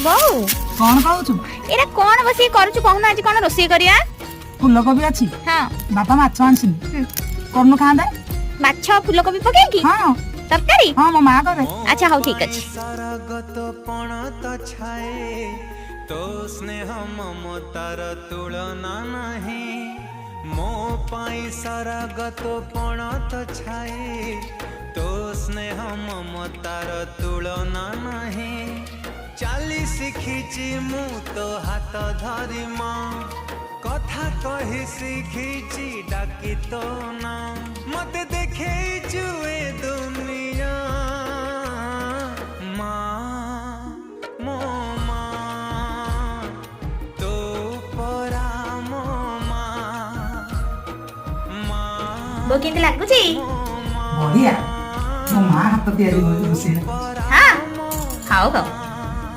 ବୋଉ କଣ କହୁଛୁ? ଏରା କଣ ବସିକି କରୁଛୁ କହୁନ ଆଜି କଣ ରୋଷେଇ କରିବା? ଫୁଲକୋବି ଅଛି। ହଁ ବାପା ମାଛ ଆଣିଛନ୍ତି। କରୁନୁ ଖାଆନ୍ତେ? ମାଛ ଫୁଲକୋବି ପକେଇକି ହଁ ତରକାରୀ? ହଁ ମୋ ମା କରେ। ଆଚ୍ଛା ହଉ ଠିକ ଅଛି। तो स्नेह ममतार तुलना नहीं मो पाई सारा गत पणत छाए तो स्नेह ममतार तुलना नहीं चाली शिखिची मु तो हाथ धरी माँ कथा कही शिखिची डाकी तो ना मत देखे जुए दुनिया ବୋଉ କେମିତି ଲାଗୁଛି? ବଢିଆ। ମୋ ମା ହାତ ତିଆରି ରୋଷେଇ। ହଁ ହଉ ହଉ